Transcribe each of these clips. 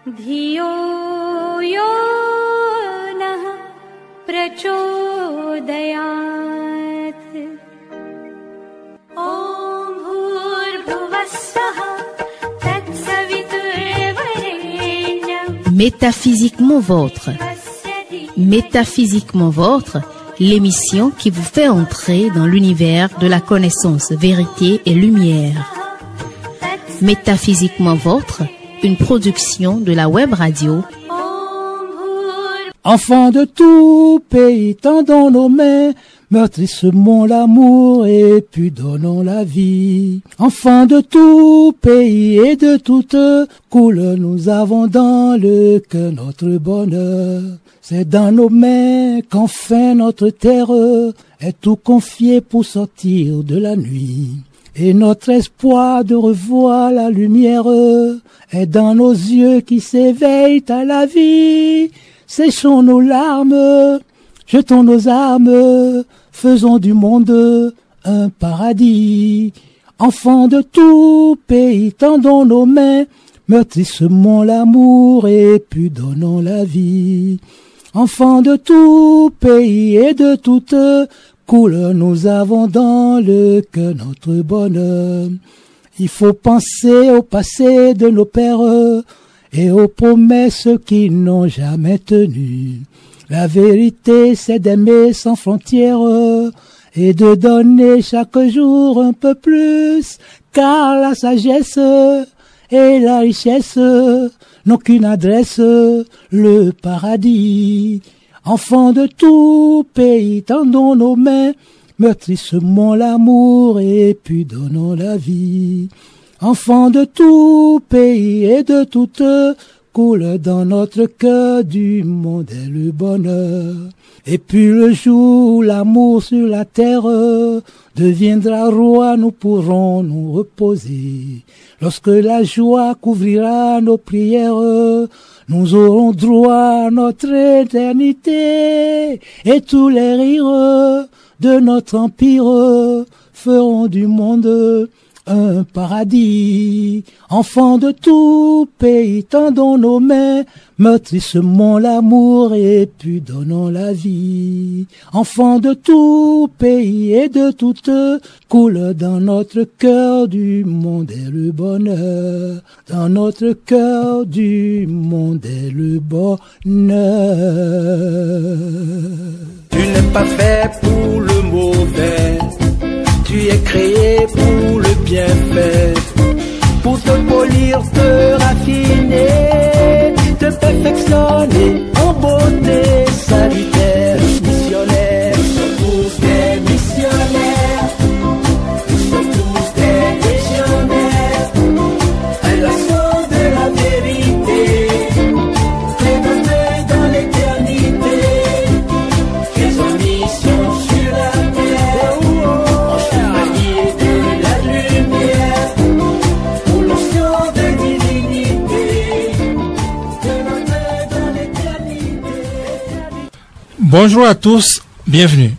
धियो यो नः प्रचोदयात् ॐ भूर्भुवस्सुः तत्सवितुर्वरेण्यं. Métaphysiquement vôtre. Métaphysiquement vôtre, l'émission qui vous fait entrer dans l'univers de la connaissance, vérité et lumière. Métaphysiquement vôtre, une production de la web radio. Enfants de tout pays, tendons nos mains, meurtrissons l'amour et puis donnons la vie. Enfants de tout pays et de toute couleur, nous avons dans le cœur notre bonheur. C'est dans nos mains qu'enfin notre terre est tout confiée pour sortir de la nuit. Et notre espoir de revoir la lumière est dans nos yeux qui s'éveillent à la vie. Séchons nos larmes, jetons nos armes, faisons du monde un paradis. Enfants de tout pays, tendons nos mains, meurtrissons l'amour et puis donnons la vie. Enfants de tout pays et de toute couleur, nous avons dans le cœur notre bonheur. Il faut penser au passé de nos pères et aux promesses qui n'ont jamais tenu. La vérité, c'est d'aimer sans frontières et de donner chaque jour un peu plus, car la sagesse et la richesse n'ont qu'une adresse, le paradis. Enfants de tout pays, tendons nos mains, meurtrissons l'amour et puis donnons la vie. Enfants de tout pays et de toute couleur, dans notre cœur du monde est le bonheur. Et puis le jour où l'amour sur la terre deviendra roi, nous pourrons nous reposer. Lorsque la joie couvrira nos prières, nous aurons droit à notre éternité. Et tous les rires de notre empire feront du monde un paradis. Enfants de tout pays, tendons nos mains, meurtrissons l'amour et puis donnons la vie. Enfants de tout pays et de toute couleur, dans notre cœur du monde est le bonheur. Dans notre cœur du monde est le bonheur. Tu n'es pas fait pour le mauvais, tu es créé pour le bienfait, pour te polir, te raffiner, te perfectionner en beauté salutaire. Missionnaires, nous sommes tous des missionnaires, nous sommes tous des missionnaires, à l'assaut de la vérité, présentés dans l'éternité, qu'ils ont mission sur la terre. Bonjour à tous, bienvenue.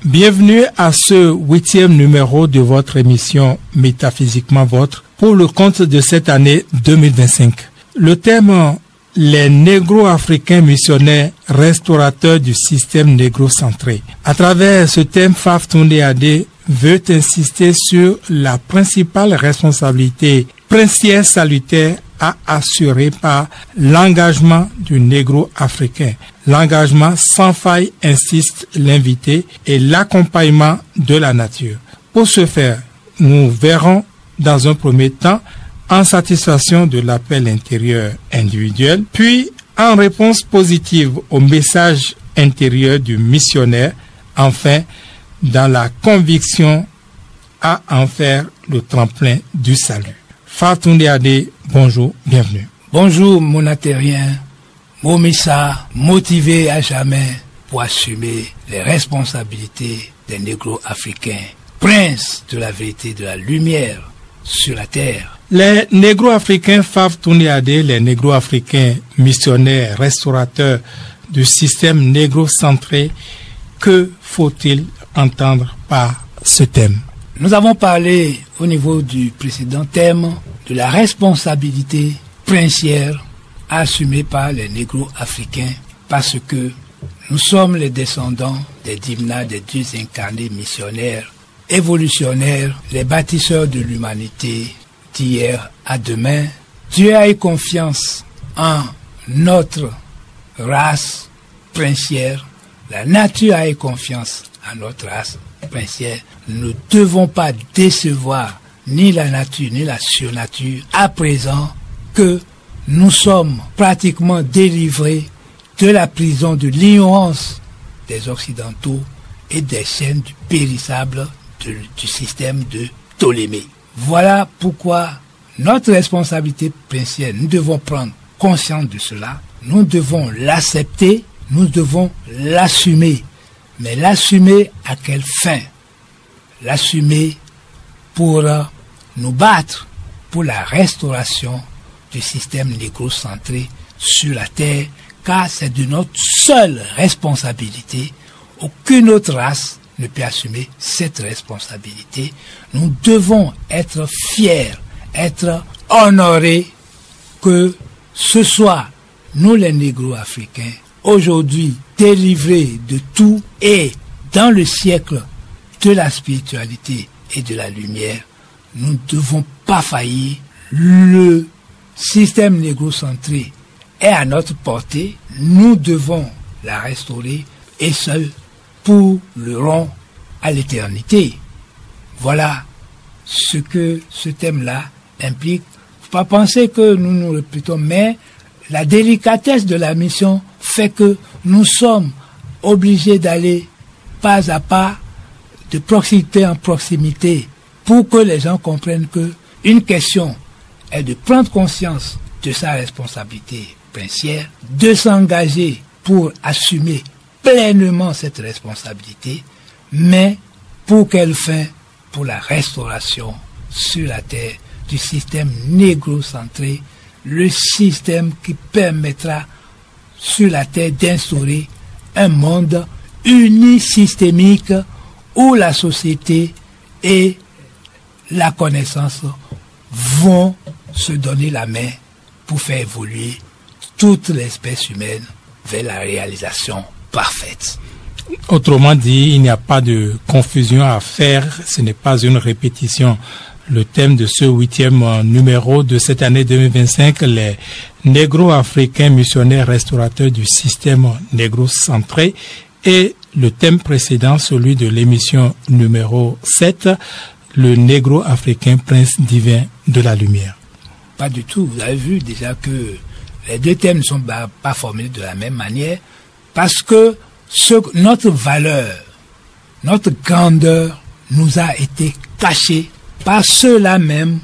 Bienvenue à ce 8e numéro de votre émission Métaphysiquement Vôtre pour le compte de cette année 2025. Le thème, les négro-africains missionnaires restaurateurs du système négro-centré. À travers ce thème, Faf Tunde Adé veut insister sur la principale responsabilité princière salutaire à assurer par l'engagement du négro-africain. L'engagement sans faille, insiste l'invité, et l'accompagnement de la nature. Pour ce faire, nous verrons dans un premier temps en satisfaction de l'appel intérieur individuel, puis en réponse positive au message intérieur du missionnaire, enfin dans la conviction à en faire le tremplin du salut. Fatunde Adé, bonjour, bienvenue. Bonjour mon atérien, Momissa, motivé à jamais pour assumer les responsabilités des négro-africains, princes de la vérité de la lumière sur la terre. Les négro-africains Fatunde Adé, les négro-africains missionnaires, restaurateurs du système négro-centré, que faut-il entendre par ce thème? Nous avons parlé au niveau du précédent thème de la responsabilité princière assumée par les négro-africains parce que nous sommes les descendants des Dimna, des dieux incarnés missionnaires, évolutionnaires, les bâtisseurs de l'humanité d'hier à demain. Dieu a eu confiance en notre race princière. La nature a eu confiance en notre race princière. Nous ne devons pas décevoir ni la nature ni la surnature à présent que nous sommes pratiquement délivrés de la prison de l'ignorance des Occidentaux et des chaînes du périssable du système de Ptolémée. Voilà pourquoi notre responsabilité principale, nous devons prendre conscience de cela, nous devons l'accepter, nous devons l'assumer. Mais l'assumer à quelle fin? L'assumer pour nous battre pour la restauration du système négro-centré sur la terre, car c'est de notre seule responsabilité. Aucune autre race ne peut assumer cette responsabilité. Nous devons être fiers, être honorés que ce soit nous les négro-africains, aujourd'hui délivrés de tout et dans le siècle de la spiritualité et de la lumière, nous ne devons pas faillir. Le système négro-centré est à notre portée, nous devons la restaurer et ce pour le rond à l'éternité. Voilà ce que ce thème-là implique. Faut pas penser que nous nous répétons, mais la délicatesse de la mission fait que nous sommes obligés d'aller pas à pas, de proximité en proximité, pour que les gens comprennent que une question est de prendre conscience de sa responsabilité princière, de s'engager pour assumer pleinement cette responsabilité, mais pour quelle fin? Pour la restauration sur la terre du système négro-centré, le système qui permettra sur la terre d'instaurer un monde unisystémique où la société et la connaissance vont se donner la main pour faire évoluer toute l'espèce humaine vers la réalisation parfaite. Autrement dit, il n'y a pas de confusion à faire, ce n'est pas une répétition. Le thème de ce 8e numéro de cette année 2025, les négro-africains missionnaires restaurateurs du système négro-centré, et le thème précédent, celui de l'émission numéro 7, le négro-africain prince divin de la lumière. Pas du tout. Vous avez vu déjà que les deux thèmes ne sont pas formulés de la même manière parce que notre valeur, notre grandeur nous a été cachée par ceux-là même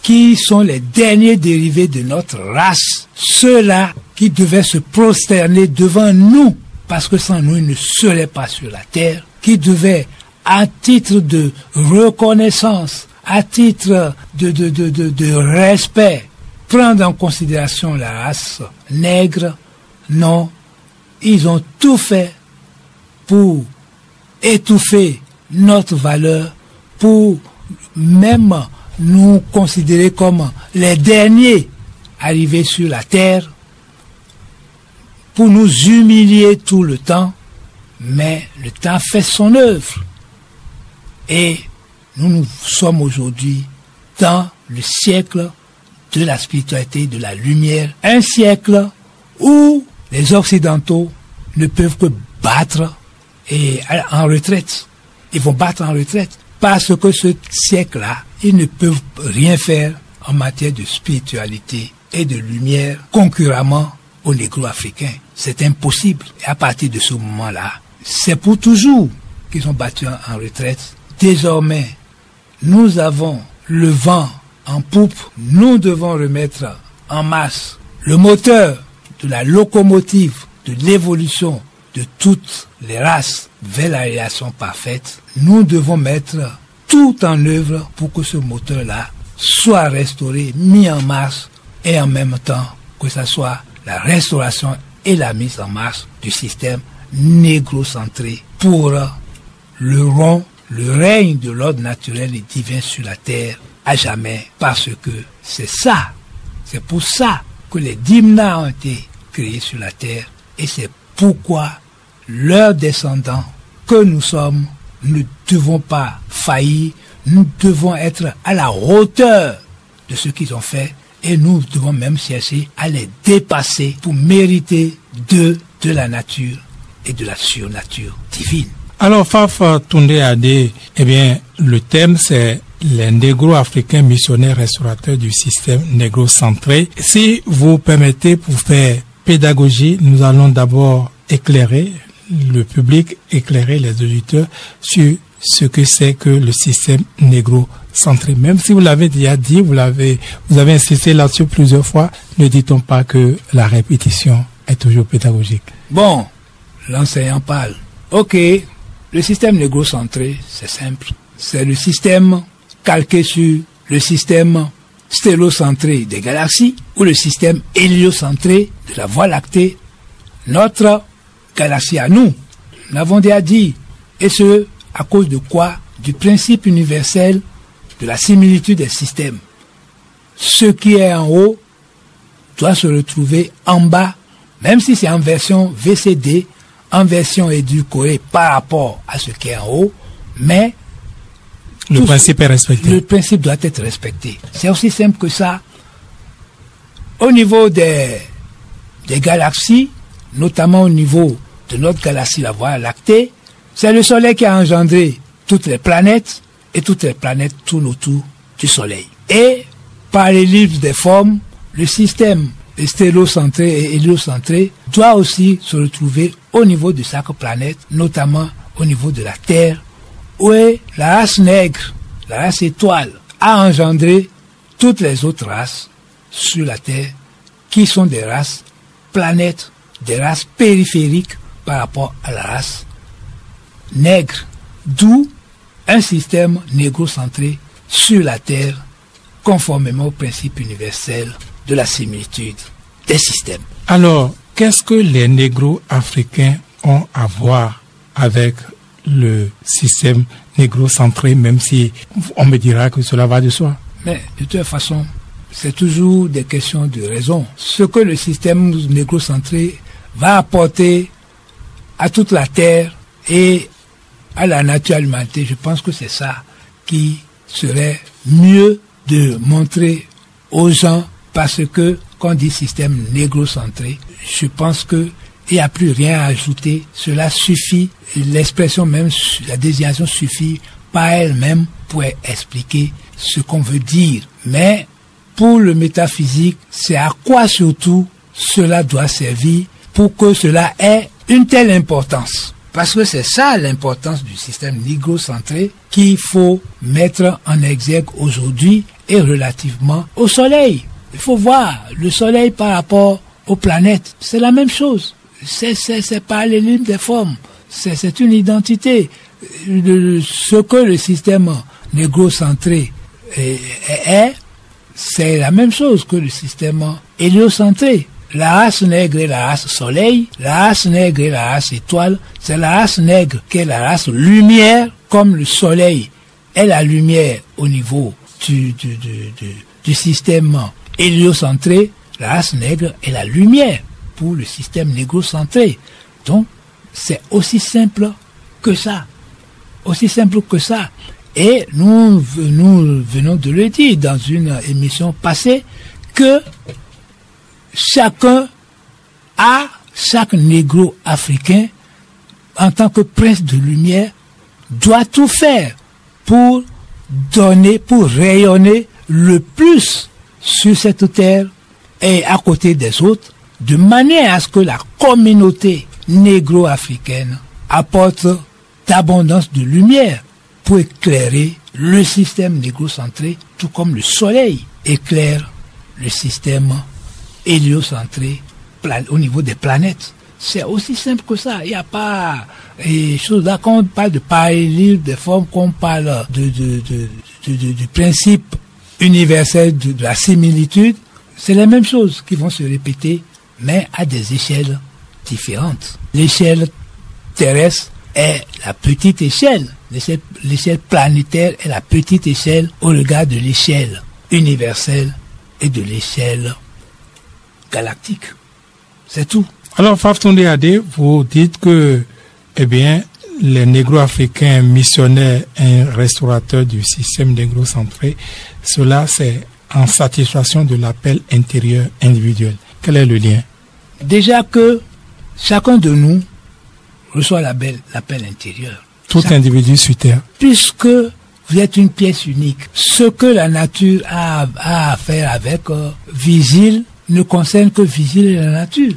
qui sont les derniers dérivés de notre race, ceux-là qui devaient se prosterner devant nous parce que sans nous ils ne seraient pas sur la terre, qui devaient à titre de reconnaissance, à titre de respect, prendre en considération la race nègre. Non, ils ont tout fait pour étouffer notre valeur, pour même nous considérer comme les derniers arrivés sur la terre, pour nous humilier tout le temps. Mais le temps fait son œuvre. Et nous sommes aujourd'hui dans le siècle de la spiritualité, de la lumière. Un siècle où les Occidentaux ne peuvent que battre et en retraite. Ils vont battre en retraite. Parce que ce siècle-là, ils ne peuvent rien faire en matière de spiritualité et de lumière concurremment aux négro-africains. C'est impossible. Et à partir de ce moment-là, c'est pour toujours qu'ils ont battu en retraite. Désormais, nous avons le vent en poupe. Nous devons remettre en marche le moteur de la locomotive de l'évolution de toutes les races vers la réalisation parfaite. Nous devons mettre tout en œuvre pour que ce moteur-là soit restauré, mis en marche, et en même temps que ce soit la restauration et la mise en marche du système négro-centré pour le règne de l'ordre naturel et divin sur la terre à jamais, parce que c'est ça, c'est pour ça que les Dimna ont été créés sur la terre et c'est pourquoi leurs descendants que nous sommes ne devons pas faillir, nous devons être à la hauteur de ce qu'ils ont fait et nous devons même chercher à les dépasser pour mériter de la nature et de la surnature divine. Alors, Fafa Tunde Ade, eh bien, le thème c'est les négro-africains missionnaires restaurateurs du système négro-centré. Si vous permettez, pour faire pédagogie, nous allons d'abord éclairer le public, éclairer les auditeurs sur ce que c'est que le système négro-centré. Même si vous l'avez déjà dit, vous avez insisté là-dessus plusieurs fois, ne dit-on pas que la répétition est toujours pédagogique? Bon, l'enseignant parle. Ok, le système négro-centré, c'est simple. C'est le système calqué sur le système stélocentré des galaxies ou le système héliocentré de la Voie lactée, notre galaxie à nous. Nous l'avons déjà dit. Et ce, à cause de quoi? Du principe universel de la similitude des systèmes. Ce qui est en haut doit se retrouver en bas, même si c'est en version VCD, en version édulcorée par rapport à ce qui est en haut, mais le principe est respecté. Le principe doit être respecté. C'est aussi simple que ça. Au niveau des galaxies, notamment au niveau de notre galaxie, la Voie lactée, c'est le Soleil qui a engendré toutes les planètes, et toutes les planètes tournent autour du Soleil. Et par l'ellipse des formes, le système stélocentré et héliocentré doit aussi se retrouver au niveau de chaque planète, notamment au niveau de la Terre, où la race nègre, la race étoile, a engendré toutes les autres races sur la Terre, qui sont des races planètes, des races périphériques par rapport à la race nègre, d'où un système négrocentré sur la Terre, conformément au principe universel de la similitude des systèmes. Alors, qu'est-ce que les négro-africains ont à voir avec le système négro-centré, même si on me dira que cela va de soi? Mais de toute façon, c'est toujours des questions de raison. Ce que le système négro-centré va apporter à toute la Terre et à la nature, à l'humanité, je pense que c'est ça qui serait mieux de montrer aux gens, parce que quand on dit système négro-centré, je pense que il n'y a plus rien à ajouter. Cela suffit, l'expression même, la désignation suffit par elle-même pour expliquer ce qu'on veut dire. Mais pour le métaphysique, c'est à quoi surtout cela doit servir pour que cela ait une telle importance. Parce que c'est ça l'importance du système négro-centré qu'il faut mettre en exergue aujourd'hui et relativement au Soleil. Il faut voir le Soleil par rapport aux planètes. C'est la même chose. C'est pas les lignes des formes. C'est une identité. Ce que le système négro-centré est, c'est la même chose que le système héliocentré. La race nègre est la race soleil, la race nègre est la race étoile, c'est la race nègre qui est la race lumière, comme le soleil est la lumière au niveau du système héliocentré, la race nègre est la lumière pour le système négrocentré. Donc, c'est aussi simple que ça. Aussi simple que ça. Et nous venons de le dire dans une émission passée que chaque négro-africain, en tant que prince de lumière, doit tout faire pour donner, pour rayonner le plus sur cette terre et à côté des autres, de manière à ce que la communauté négro-africaine apporte d'abondance de lumière pour éclairer le système négro-centré, tout comme le soleil éclaire le système héliocentré au niveau des planètes. C'est aussi simple que ça. Il n'y a pas chose là, quand on parle de parallélisme des formes, qu'on parle du principe universel de la similitude, c'est les mêmes choses qui vont se répéter, mais à des échelles différentes. L'échelle terrestre est la petite échelle. L'échelle planétaire est la petite échelle au regard de l'échelle universelle et de l'échelle galactique. C'est tout. Alors, Faftonde Adé, vous dites que, eh bien, les négro-africains missionnaires et restaurateurs du système négro-centré, cela c'est en satisfaction de l'appel intérieur individuel. Quel est le lien? Déjà que chacun de nous reçoit l'appel intérieur. Tout individu sur Terre. Puisque vous êtes une pièce unique, ce que la nature a à faire avec Vigile ne concerne que Vigile et la nature.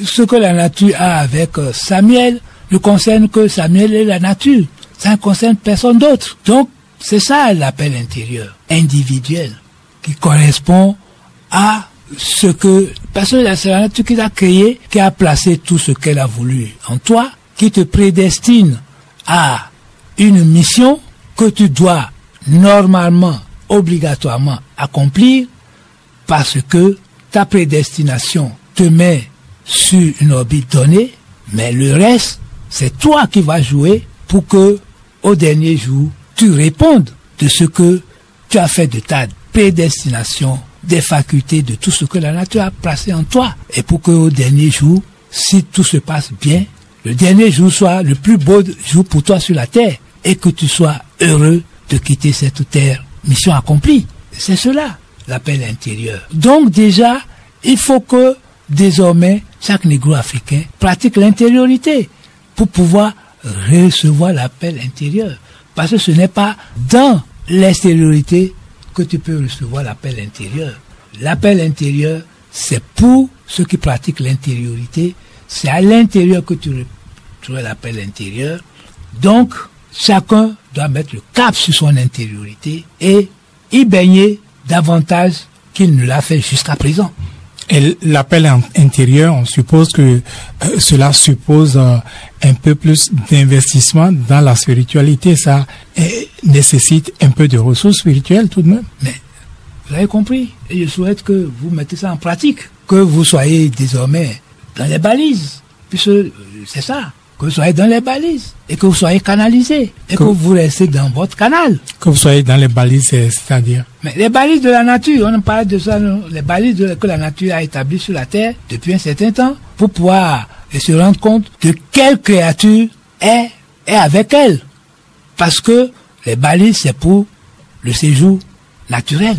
Ce que la nature a avec Samuel ne concerne que Samuel et la nature. Ça ne concerne personne d'autre. Donc, c'est ça l'appel intérieur, individuel, qui correspond à ce que... Parce que c'est la nature qui t'a créé, qui a placé tout ce qu'elle a voulu en toi, qui te prédestine à une mission que tu dois normalement, obligatoirement accomplir, parce que ta prédestination te met sur une orbite donnée, mais le reste, c'est toi qui vas jouer pour que, au dernier jour, tu répondes de ce que tu as fait de ta prédestination, des facultés, de tout ce que la nature a placé en toi. Et pour que, au dernier jour, si tout se passe bien, le dernier jour soit le plus beau jour pour toi sur la terre et que tu sois heureux de quitter cette terre, mission accomplie. C'est cela, l'appel intérieur. Donc déjà, il faut que désormais, chaque négro-africain pratique l'intériorité pour pouvoir recevoir l'appel intérieur. Parce que ce n'est pas dans l'extériorité que tu peux recevoir l'appel intérieur. L'appel intérieur, c'est pour ceux qui pratiquent l'intériorité. C'est à l'intérieur que tu reçois l'appel intérieur. Donc, chacun doit mettre le cap sur son intériorité et y baigner davantage qu'il ne l'a fait jusqu'à présent. Et l'appel intérieur, on suppose que cela suppose un peu plus d'investissement dans la spiritualité. Ça nécessite un peu de ressources spirituelles tout de même. Mais vous avez compris. Et je souhaite que vous mettez ça en pratique. Que vous soyez désormais dans les balises. Puisque c'est ça. Que vous soyez dans les balises. Et que vous soyez canalisé. Et que vous restez dans votre canal. Que vous soyez dans les balises, c'est-à-dire? Mais les balises de la nature, on parle de ça, non? Les balises que la nature a établies sur la terre depuis un certain temps pour pouvoir se rendre compte de quelle créature est avec elle. Parce que les balises, c'est pour le séjour naturel.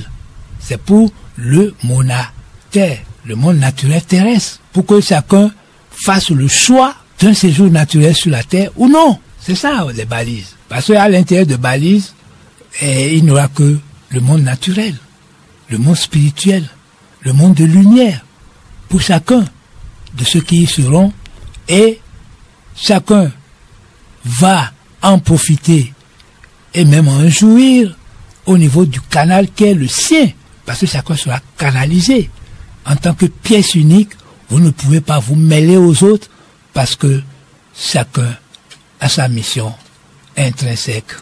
C'est pour le monataire, le monde naturel terrestre. Pour que chacun fasse le choix d'un séjour naturel sur la terre ou non. C'est ça, les balises. Parce qu'à l'intérieur de balises, il n'y aura que le monde naturel, le monde spirituel, le monde de lumière, pour chacun de ceux qui y seront, et chacun va en profiter et même en jouir au niveau du canal qui est le sien, parce que chacun sera canalisé. En tant que pièce unique, vous ne pouvez pas vous mêler aux autres, parce que chacun a sa mission intrinsèque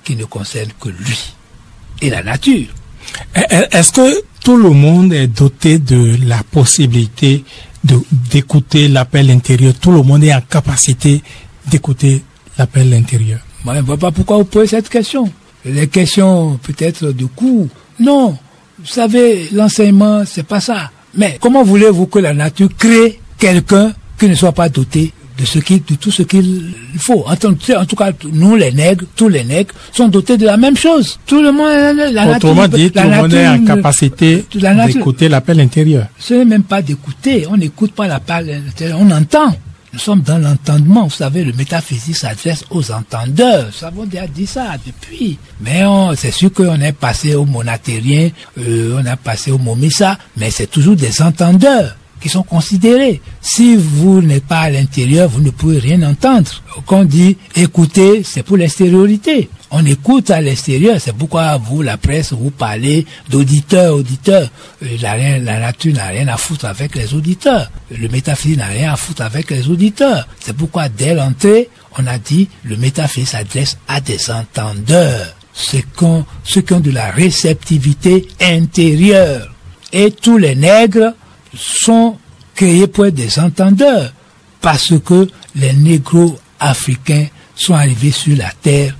qui ne concerne que lui et la nature. Est-ce que tout le monde est doté de la possibilité d'écouter l'appel intérieur? Tout le monde est en capacité d'écouter l'appel intérieur? Moi, je ne vois pas pourquoi vous posez cette question. Les questions peut-être de cours. Non, vous savez, l'enseignement, c'est pas ça. Mais comment voulez-vous que la nature crée quelqu'un qui ne soit pas doté de tout ce qu'il faut? En tout cas, nous les nègres, tous les nègres sont dotés de la même chose. Tout le monde, autrement dit, tout le monde est en capacité d'écouter l'appel intérieur. Ce n'est même pas d'écouter. On n'écoute pas l'appel intérieur, on entend. Nous sommes dans l'entendement. Vous savez, le métaphysique s'adresse aux entendeurs. Nous avons déjà dit ça depuis. Mais c'est sûr qu'on est passé au monatérien, on a passé au momissa, mais c'est toujours des entendeurs qui sont considérés. Si vous n'êtes pas à l'intérieur, vous ne pouvez rien entendre. Quand on dit écouter, c'est pour l'extériorité. On écoute à l'extérieur, c'est pourquoi vous, la presse, vous parlez d'auditeurs. La nature n'a rien à foutre avec les auditeurs. Le métaphysique n'a rien à foutre avec les auditeurs. C'est pourquoi dès l'entrée, on a dit le métaphysique s'adresse à des entendeurs. Ceux qui ont de la réceptivité intérieure. Et tous les nègres sont créés pour être des entendeurs, parce que les négros africains sont arrivés sur la terre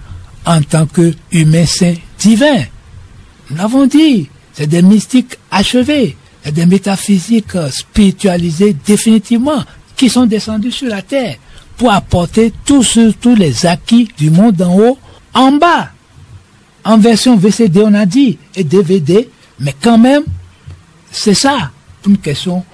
en tant que humains saints divins. Nous l'avons dit, c'est des mystiques achevés, et des métaphysiques spiritualisés définitivement qui sont descendus sur la terre pour apporter tous les acquis du monde d'en haut en bas. En version VCD, on a dit, et DVD, mais quand même, c'est ça, une question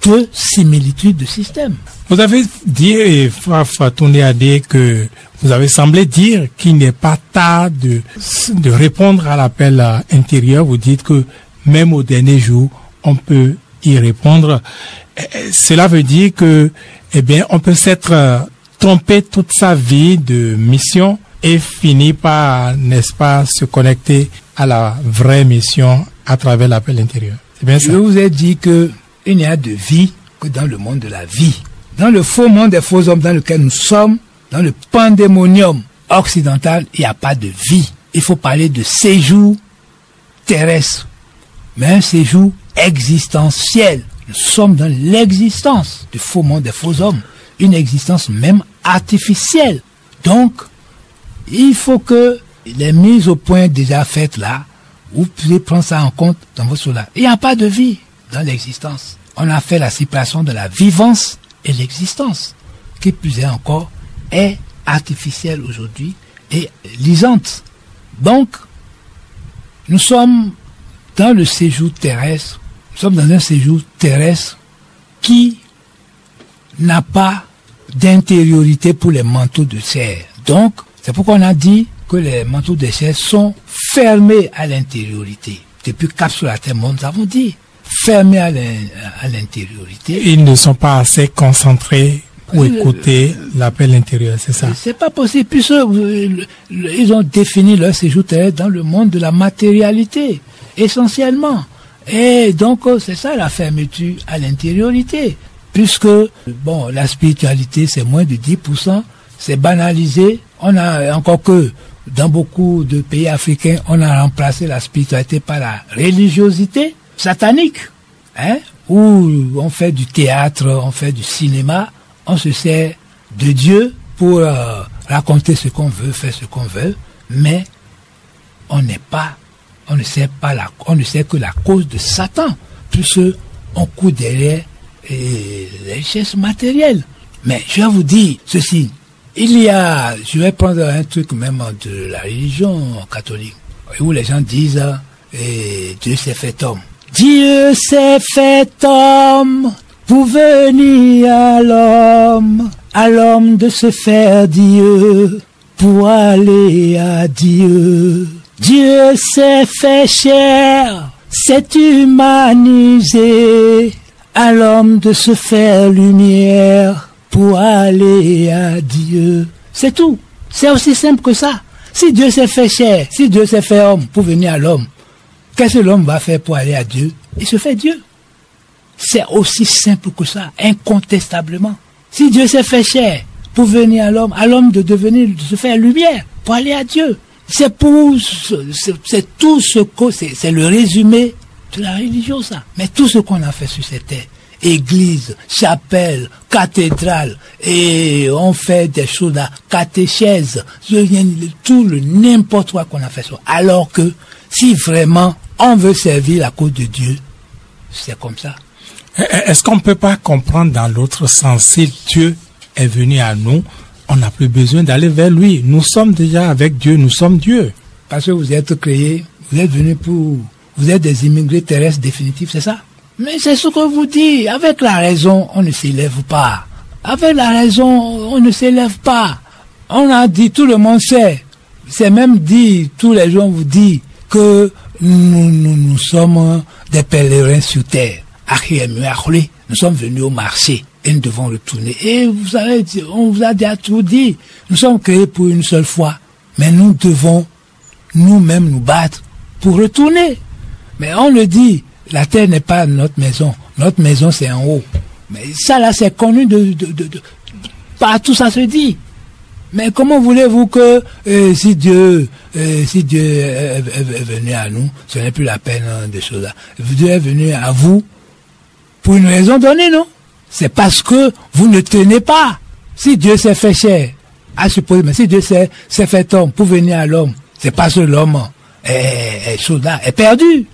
de similitude de système. Vous avez dit, et Fatouni a dit que vous avez semblé dire qu'il n'est pas tard de répondre à l'appel intérieur. Vous dites que même au dernier jour, on peut y répondre. Cela veut dire que, eh bien, on peut s'être trompé toute sa vie de mission et finir par, n'est-ce pas, se connecter à la vraie mission à travers l'appel intérieur. C'est bien ça. Je vous ai dit que il n'y a de vie que dans le monde de la vie. Dans le faux monde des faux hommes dans lequel nous sommes, dans le pandémonium occidental, il n'y a pas de vie. Il faut parler de séjour terrestre, mais un séjour existentiel. Nous sommes dans l'existence du faux monde des faux hommes, une existence même artificielle. Donc, il faut que les mises au point déjà faites là, vous pouvez prendre ça en compte dans votre solar. Il n'y a pas de vie dans l'existence. On a fait la séparation de la vivance et l'existence, qui plus est encore, est artificielle aujourd'hui et lisante. Donc, nous sommes dans le séjour terrestre, nous sommes dans un séjour terrestre qui n'a pas d'intériorité pour les manteaux de chair. Donc, c'est pourquoi on a dit que les manteaux de chair sont fermés à l'intériorité. Depuis Cap sur la Terre, nous avons dit fermés à l'intériorité. Ils ne sont pas assez concentrés pour écouter l'appel intérieur, c'est ça? C'est pas possible, puisque ils ont défini leur séjour terrestre dans le monde de la matérialité, essentiellement. Et donc, c'est ça la fermeture à l'intériorité. Puisque, bon, la spiritualité, c'est moins de 10%, c'est banalisé. On a, encore que, dans beaucoup de pays africains, on a remplacé la spiritualité par la religiosité satanique, hein, où on fait du théâtre, on fait du cinéma, on se sert de Dieu pour raconter ce qu'on veut, faire ce qu'on veut, mais on ne sait que la cause de Satan, puisque on court derrière les richesses matérielles. Mais je vais vous dire ceci, je vais prendre un truc même de la religion catholique, où les gens disent Dieu s'est fait homme. Dieu s'est fait homme pour venir à l'homme de se faire Dieu, pour aller à Dieu. Dieu s'est fait chair, s'est humanisé, à l'homme de se faire lumière, pour aller à Dieu. C'est tout. C'est aussi simple que ça. Si Dieu s'est fait chair, si Dieu s'est fait homme pour venir à l'homme, qu'est-ce que l'homme va faire pour aller à Dieu? Il se fait Dieu. C'est aussi simple que ça, incontestablement. Si Dieu s'est fait chair pour venir à l'homme de se faire lumière, pour aller à Dieu. C'est tout ce que, c'est le résumé de la religion, ça. Mais tout ce qu'on a fait sur cette terre, église, chapelle, cathédrale, et on fait des choses là, catéchèse, tout le n'importe quoi qu'on a fait ça. Alors que, si vraiment on veut servir la cause de Dieu, c'est comme ça. Est-ce qu'on ne peut pas comprendre dans l'autre sens, si Dieu est venu à nous, on n'a plus besoin d'aller vers lui. Nous sommes déjà avec Dieu, nous sommes Dieu. Parce que vous êtes créés, vous êtes venus vous êtes des immigrés terrestres définitifs, c'est ça? Mais c'est ce que vous dites. Avec la raison, on ne s'élève pas. Avec la raison, on ne s'élève pas. On a dit, tout le monde sait. C'est même dit, tous les gens vous disent que nous sommes des pèlerins sur terre. Nous sommes venus au marché et nous devons retourner. Et vous savez, on vous a déjà tout dit. Nous sommes créés pour une seule fois. Mais nous devons nous-mêmes nous battre pour retourner. Mais on le dit, la terre n'est pas notre maison. Notre maison, c'est en haut. Mais ça, là, c'est connu partout, ça se dit. Mais comment voulez-vous que si Dieu est venu à nous, ce n'est plus la peine de choses là. Dieu est venu à vous pour une raison donnée, non? C'est parce que vous ne tenez pas. Si Dieu s'est fait chair, à supposer, mais si Dieu s'est fait homme pour venir à l'homme, c'est parce que l'homme est perdu.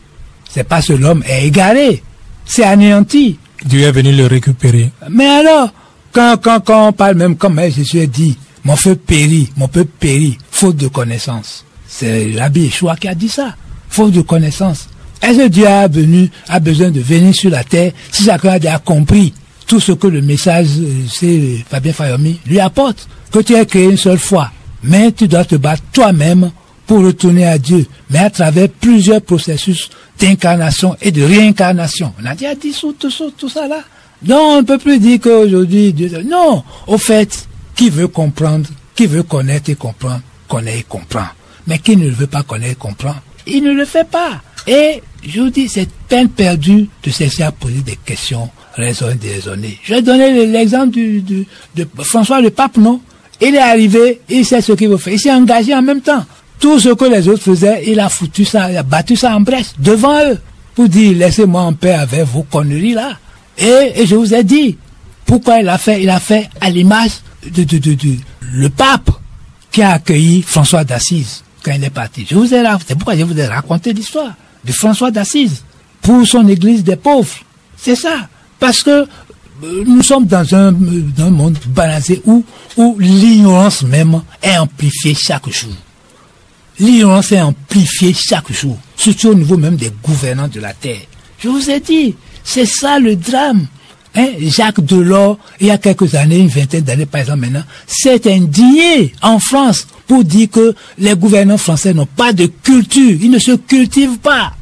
C'est parce que l'homme est égaré. c'est anéanti. Dieu est venu le récupérer. Mais alors, quand on parle même comme Jésus a dit, mon peuple périt, faute de connaissance. C'est Rabbi Yeshua qui a dit ça, faute de connaissance. Est-ce que Dieu a besoin de venir sur la terre si chacun a déjà compris tout ce que le message, c'est Fabien Fayomi, lui apporte, que tu as créé une seule fois, mais tu dois te battre toi-même pour retourner à Dieu, mais à travers plusieurs processus d'incarnation et de réincarnation. On a déjà dit tout ça là. Donc on ne peut plus dire qu'aujourd'hui Dieu... Non, au fait, qui veut comprendre, qui veut connaître et comprendre, connaît et comprend. Mais qui ne veut pas connaître et comprendre, il ne le fait pas. Et je vous dis, c'est peine perdue de cesser à poser des questions, raisonner, déraisonner. Je vais donner l'exemple de François le pape, non? Il est arrivé, il sait ce qu'il veut faire. Il s'est engagé en même temps. Tout ce que les autres faisaient, il a foutu ça, il a battu ça en brèche devant eux pour dire, laissez-moi en paix avec vos conneries là. Et je vous ai dit, pourquoi il a fait à l'image de le pape qui a accueilli François d'Assise quand il est parti. C'est pourquoi je vous ai raconté l'histoire de François d'Assise pour son église des pauvres. C'est ça. Parce que nous sommes dans un monde balancé où l'ignorance même est amplifiée chaque jour. L'ignorance est amplifiée chaque jour, surtout au niveau même des gouvernants de la terre. Je vous ai dit, c'est ça le drame. Jacques Delors, il y a quelques années, une vingtaine d'années par exemple maintenant, s'est indigné en France pour dire que les gouvernants français n'ont pas de culture. Ils ne se cultivent pas.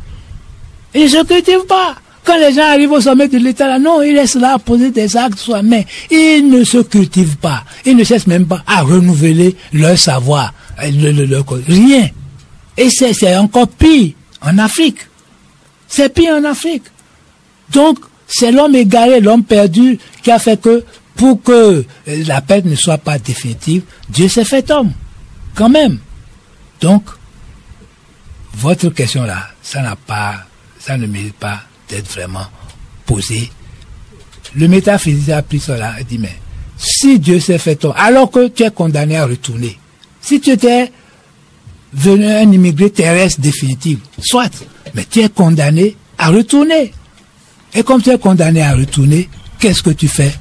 Ils ne se cultivent pas. Quand les gens arrivent au sommet de l'État, là, non, ils restent là à poser des actes sur mais ils ne se cultivent pas. Ils ne cherchent même pas à renouveler leur savoir. Rien. Et c'est encore pire en Afrique. C'est pire en Afrique. Donc, c'est l'homme égaré, l'homme perdu qui a fait que, pour que la perte ne soit pas définitive, Dieu s'est fait homme. Quand même. Donc, votre question là, ça ne mérite pas d'être vraiment posée. Le métaphysicien a pris cela et dit, mais si Dieu s'est fait homme, alors que tu es condamné à retourner, si tu étais venu un immigré terrestre définitif, soit, mais tu es condamné à retourner. Et comme tu es condamné à retourner, qu'est-ce que tu fais?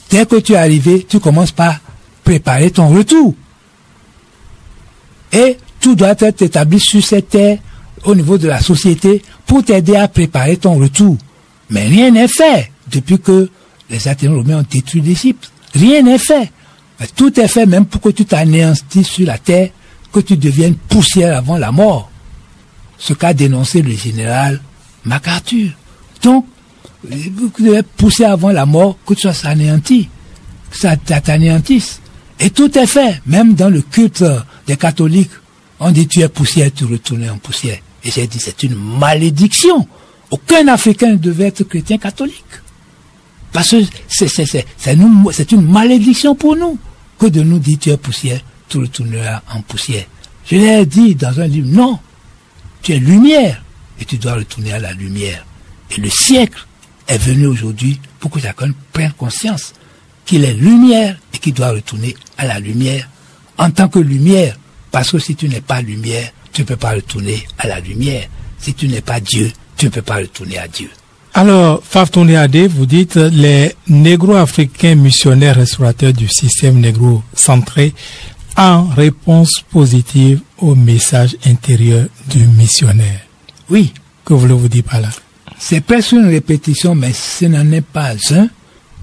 Dès que tu es arrivé, tu commences par préparer ton retour. Et tout doit être établi sur cette terre, au niveau de la société, pour t'aider à préparer ton retour. Mais rien n'est fait depuis que les Athéniens romains ont détruit l'Égypte. Rien n'est fait. Mais tout est fait même pour que tu t'anéantisses sur la terre, que tu deviennes poussière avant la mort. Ce qu'a dénoncé le général MacArthur. Donc, tu devais pousser avant la mort, que tu sois anéanti, que ça t'anéantisse. Et tout est fait, même dans le culte des catholiques. On dit tu es poussière, tu retournes en poussière. Et j'ai dit c'est une malédiction. Aucun Africain ne devait être chrétien catholique. Parce que c'est une malédiction pour nous que de nous dire tu es poussière, tu retourneras en poussière. Je l'ai dit dans un livre, non, tu es lumière. Et tu dois retourner à la lumière. Et le siècle est venu aujourd'hui pour que chacun prenne conscience qu'il est lumière et qu'il doit retourner à la lumière en tant que lumière. Parce que si tu n'es pas lumière, tu ne peux pas retourner à la lumière. Si tu n'es pas Dieu, tu ne peux pas retourner à Dieu. Alors, Faftouni Adé, vous dites les négro-africains missionnaires restaurateurs du système négro-centré en réponse positive au message intérieur du missionnaire. Oui. Que voulez-vous dire par là? C'est presque une répétition, mais ce n'en est pas un,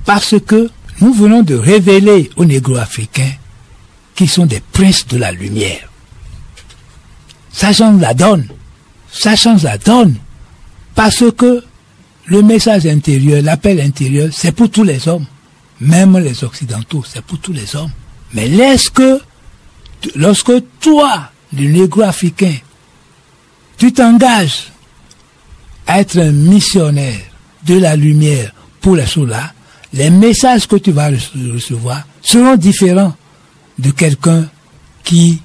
parce que nous venons de révéler aux négro-africains qui sont des princes de la lumière. Ça change la donne. Ça change la donne. Parce que le message intérieur, l'appel intérieur, c'est pour tous les hommes. Même les occidentaux, c'est pour tous les hommes. Mais lorsque toi, le négro-africain, tu t'engages à être un missionnaire de la lumière pour les choses-là, les messages que tu vas recevoir seront différents de quelqu'un qui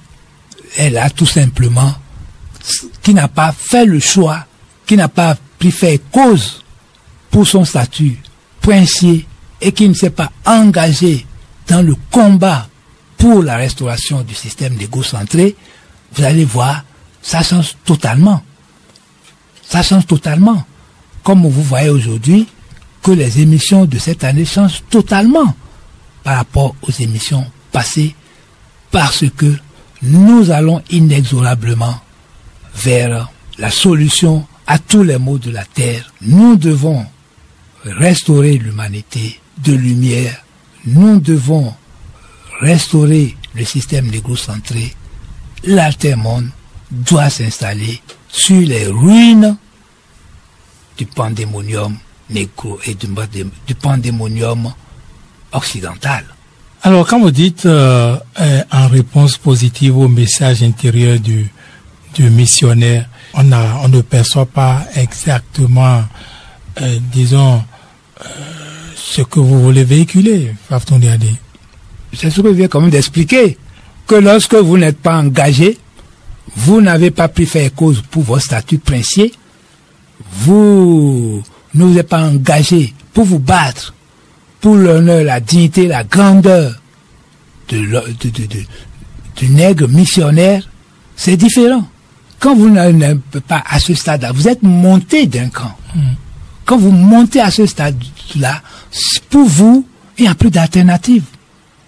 est là tout simplement, qui n'a pas fait le choix, qui n'a pas pris fait cause pour son statut princier et qui ne s'est pas engagé dans le combat pour la restauration du système égocentré. Vous allez voir, ça change totalement. Ça change totalement. Comme vous voyez aujourd'hui que les émissions de cette année changent totalement par rapport aux émissions passées, parce que nous allons inexorablement vers la solution à tous les maux de la Terre. Nous devons restaurer l'humanité de lumière. Nous devons restaurer le système négro-centré. L'altermonde doit s'installer sur les ruines du pandémonium négro et du pandémonium occidental. Alors, quand vous dites en réponse positive au message intérieur du missionnaire, on ne perçoit pas exactement, disons, ce que vous voulez véhiculer, Fafton Diadé. C'est ce que je viens quand même d'expliquer, que lorsque vous n'êtes pas engagé, vous n'avez pas pris faire cause pour vos statuts princiers, vous ne vous êtes pas engagé pour vous battre pour l'honneur, la dignité, la grandeur du nègre missionnaire, c'est différent. Quand vous n'êtes pas à ce stade-là, vous êtes monté d'un cran. Quand vous montez à ce stade-là, pour vous, il n'y a plus d'alternative.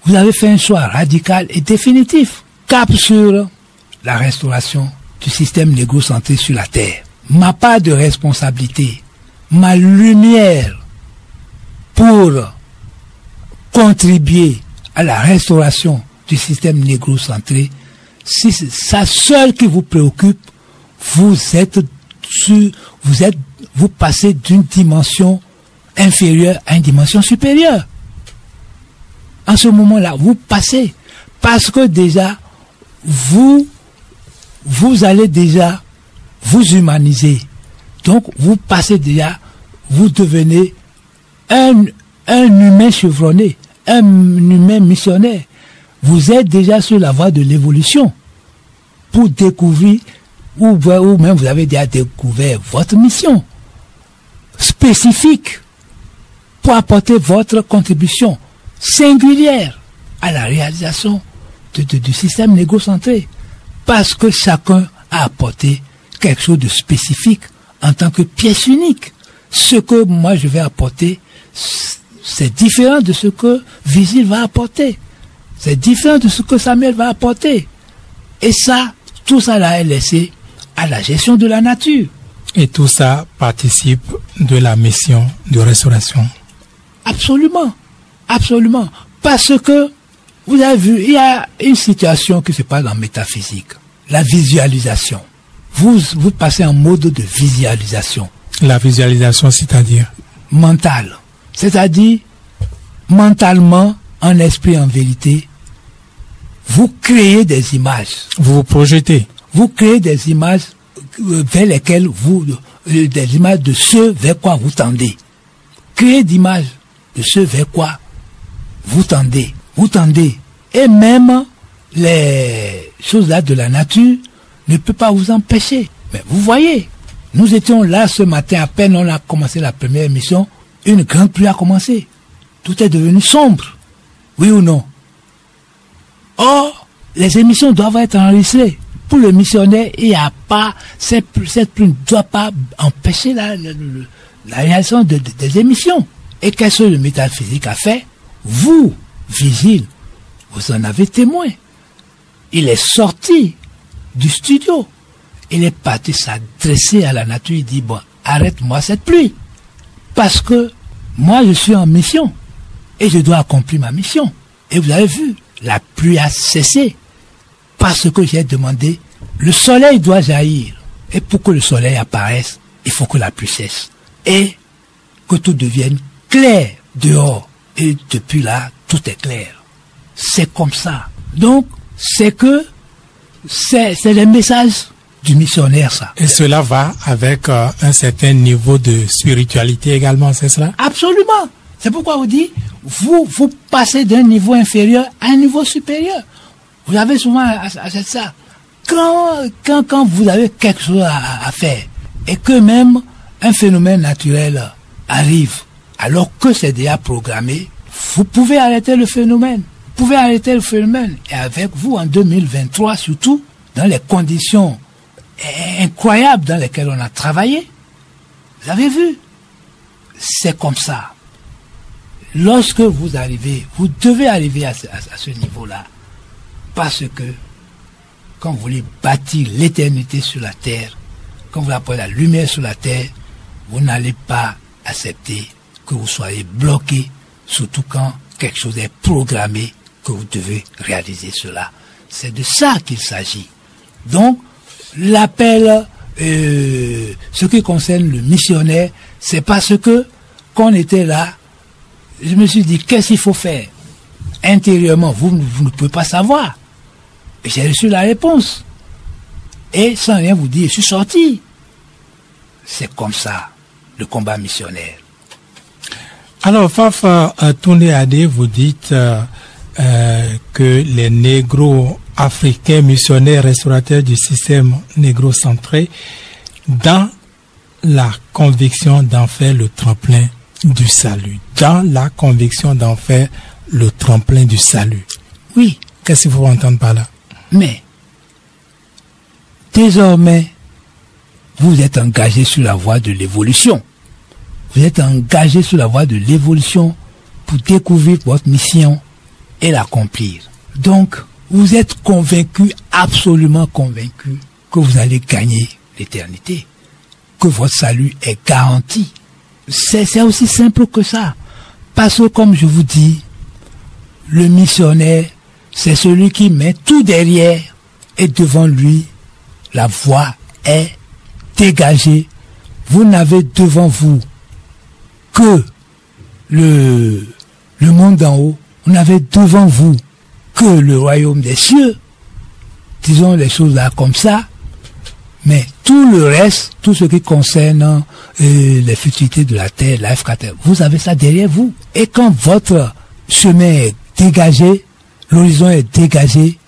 Vous avez fait un choix radical et définitif. Cap sur la restauration du système négro-centré sur la terre. Ma part de responsabilité, ma lumière pour contribuer à la restauration du système négro-centré, si c'est ça seul qui vous préoccupe, vous passez d'une dimension inférieure à une dimension supérieure. En ce moment-là, vous passez, parce que déjà, vous allez déjà vous humaniser. Donc, vous passez déjà, vous devenez un humain chevronné, un humain missionnaire. Vous êtes déjà sur la voie de l'évolution pour découvrir, ou même vous avez déjà découvert votre mission spécifique pour apporter votre contribution singulière à la réalisation du système négro-centré. Parce que chacun a apporté quelque chose de spécifique en tant que pièce unique. Ce que moi je vais apporter, c'est différent de ce que Vigile va apporter. C'est différent de ce que Samuel va apporter. Et ça, tout ça là est laissé à la gestion de la nature. Et tout ça participe de la mission de restauration. Absolument. Absolument. Parce que, vous avez vu, il y a une situation qui se passe en métaphysique. La visualisation. Vous passez en mode de visualisation. La visualisation, c'est-à-dire? Mentale. C'est-à-dire, mentalement, en esprit, en vérité, vous créez des images. Vous vous projetez. Vous créez des images vers lesquelles des images de ce vers quoi vous tendez. Créez d'images de ce vers quoi vous tendez. Vous tendez. Et même les choses là de la nature ne peut pas vous empêcher. Mais vous voyez, nous étions là ce matin, à peine on a commencé la première émission, une grande pluie a commencé. Tout est devenu sombre. Oui ou non? Or, les émissions doivent être enregistrées. Pour le missionnaire, il n'y a pas, cette pluie ne doit pas empêcher la réalisation des émissions. Et qu'est-ce que le métaphysique a fait? Vous, Vigile, vous en avez témoin. Il est sorti du studio. Il est parti s'adresser à la nature. Il dit, bon, arrête-moi cette pluie. Parce que moi, je suis en mission. Et je dois accomplir ma mission. Et vous avez vu, la pluie a cessé. Parce que j'ai demandé, le soleil doit jaillir. Et pour que le soleil apparaisse, il faut que la pluie cesse. Et que tout devienne clair dehors. Et depuis là, tout est clair. C'est comme ça. Donc, c'est les messages du missionnaire, ça. Et cela va avec un certain niveau de spiritualité également, c'est cela? Absolument. C'est pourquoi on dit, vous passez d'un niveau inférieur à un niveau supérieur. Vous avez souvent achèté ça. Quand vous avez quelque chose à faire, et que même un phénomène naturel arrive, alors que c'est déjà programmé, vous pouvez arrêter le phénomène. Vous pouvez arrêter le phénomène. Et avec vous, en 2023, surtout, dans les conditions incroyables dans lesquels on a travaillé. Vous avez vu? C'est comme ça. Lorsque vous arrivez, vous devez arriver à ce niveau-là. Parce que quand vous voulez bâtir l'éternité sur la terre, quand vous voulez apporter la lumière sur la terre, vous n'allez pas accepter que vous soyez bloqué, surtout quand quelque chose est programmé, que vous devez réaliser cela. C'est de ça qu'il s'agit. Donc, l'appel, ce qui concerne le missionnaire, c'est parce que, quand on était là, je me suis dit, qu'est-ce qu'il faut faire? Intérieurement, vous ne pouvez pas savoir. Et j'ai reçu la réponse. Et sans rien vous dire, je suis sorti. C'est comme ça, le combat missionnaire. Alors, Fafa Toundé Adé, vous dites que les négros africains missionnaires restaurateurs du système négro-centré, dans la conviction d'en faire le tremplin du salut. Dans la conviction d'en faire le tremplin du salut. Oui. Qu'est-ce qu'il faut entendre par là? Mais, désormais, vous êtes engagé sur la voie de l'évolution. Vous êtes engagé sur la voie de l'évolution pour découvrir votre mission et l'accomplir. Donc, vous êtes convaincu, absolument convaincu, que vous allez gagner l'éternité, que votre salut est garanti. C'est aussi simple que ça. Parce que, comme je vous dis, le missionnaire, c'est celui qui met tout derrière et devant lui, la voie est dégagée. Vous n'avez devant vous que le monde d'en haut. Vous n'avez devant vous que le royaume des cieux. Disons les choses là comme ça. Mais tout le reste, tout ce qui concerne les futilités de la terre, la FKT, vous avez ça derrière vous. Et quand votre chemin est dégagé, l'horizon est dégagé,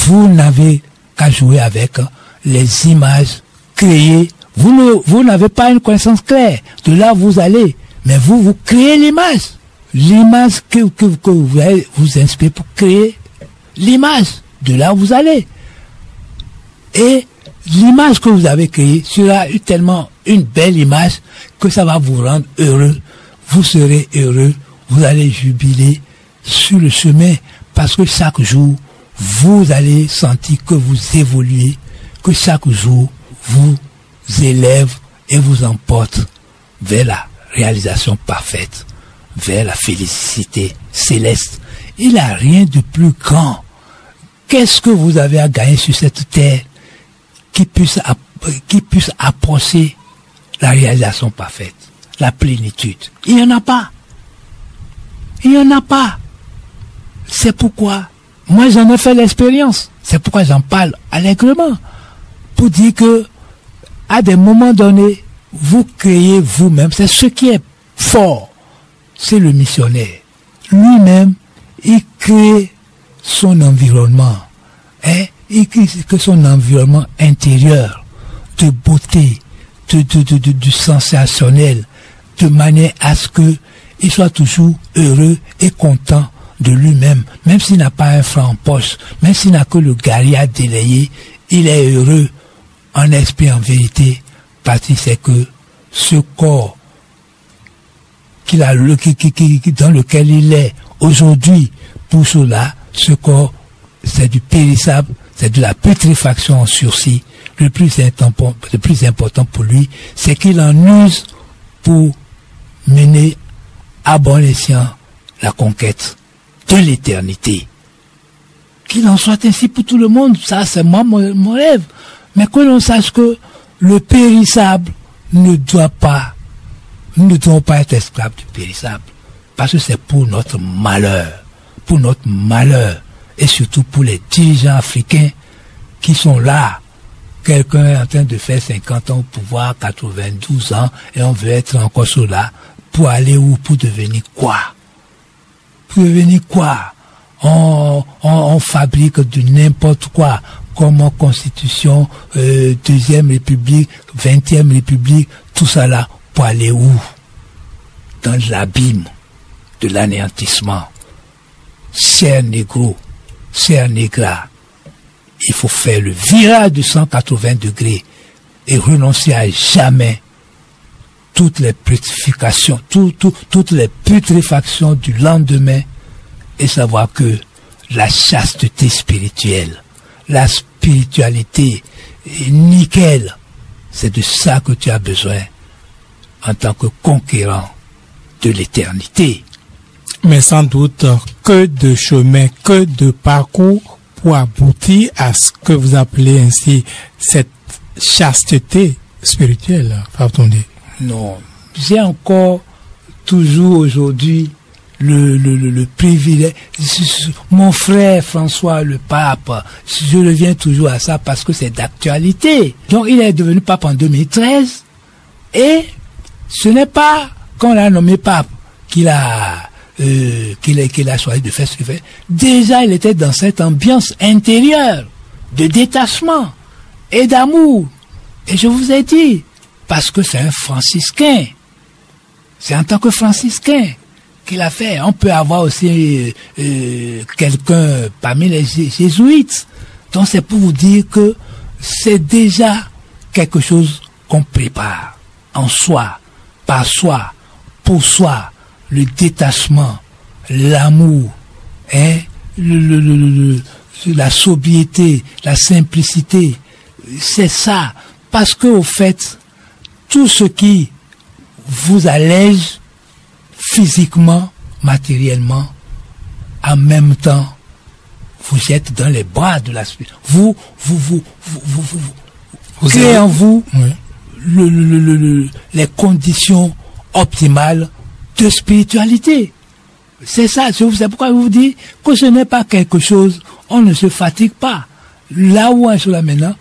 vous n'avez qu'à jouer avec les images créées. Vous n'avez pas une connaissance claire de là où vous allez, mais vous créez l'image. L'image que vous inspirez pour créer l'image de là où vous allez. Et l'image que vous avez créée sera tellement une belle image que ça va vous rendre heureux. Vous serez heureux, vous allez jubiler sur le chemin parce que chaque jour, vous allez sentir que vous évoluez, que chaque jour vous élève et vous emporte vers la réalisation parfaite, vers la félicité céleste. Il n'y a rien de plus grand. Qu'est-ce que vous avez à gagner sur cette terre qui puisse approcher la réalisation parfaite, la plénitude? Il n'y en a pas. Il n'y en a pas. C'est pourquoi, moi j'en ai fait l'expérience. C'est pourquoi j'en parle allègrement. Pour dire que, à des moments donnés, vous créez vous-même. C'est ce qui est fort. C'est le missionnaire. Lui-même, il crée son environnement. Il crée que son environnement intérieur, de beauté, du sensationnel, de manière à ce que il soit toujours heureux et content de lui-même, même s'il n'a pas un franc en poche, même s'il n'a que le gari à délayer, il est heureux en esprit, en vérité, parce qu'il sait que ce corps qu'il a, dans lequel il est aujourd'hui, pour cela, ce corps, c'est du périssable, c'est de la putréfaction en sursis. Le plus important pour lui, c'est qu'il en use pour mener à bon escient la conquête de l'éternité. Qu'il en soit ainsi pour tout le monde, ça c'est moi mon rêve. Mais que l'on sache que le périssable ne doit pas être esclave du périssable. Parce que c'est pour notre malheur. Et surtout pour les dirigeants africains qui sont là. Quelqu'un est en train de faire 50 ans au pouvoir, 92 ans, et on veut être encore sur là. Pour aller où? Pour devenir quoi? Pour devenir quoi? On fabrique du n'importe quoi, comme en Constitution, Deuxième République, 20e République, tout ça là, pour aller où? Dans l'abîme de l'anéantissement. Chers négros, chers négras, il faut faire le virage de 180 degrés et renoncer à jamais toutes les putréfactions, toutes les putréfactions du lendemain et savoir que la chasteté spirituelle, la spiritualité nickel, c'est de ça que tu as besoin en tant que conquérant de l'éternité. Mais sans doute, que de chemin, que de parcours pour aboutir à ce que vous appelez ainsi cette chasteté spirituelle, Faftonde. Non, j'ai encore toujours aujourd'hui le privilège. Mon frère François le pape, je reviens toujours à ça parce que c'est d'actualité. Donc il est devenu pape en 2013 et ce n'est pas quand on l'a nommé pape qu'il a choisi de faire ce qu'il fait. Déjà il était dans cette ambiance intérieure de détachement et d'amour. Et je vous ai dit, parce que c'est un franciscain. C'est en tant que franciscain qu'il a fait. On peut avoir aussi quelqu'un parmi les jésuites. Donc c'est pour vous dire que c'est déjà quelque chose qu'on prépare en soi, par soi, pour soi, le détachement, l'amour, hein, la sobriété, la simplicité. C'est ça. Parce que au fait, tout ce qui vous allège physiquement, matériellement, en même temps, vous êtes dans les bras de la spiritualité. Vous créez en vous les conditions optimales de spiritualité. C'est ça, c'est pourquoi je vous dis que ce n'est pas quelque chose, on ne se fatigue pas. Là où on est sur la maintenant,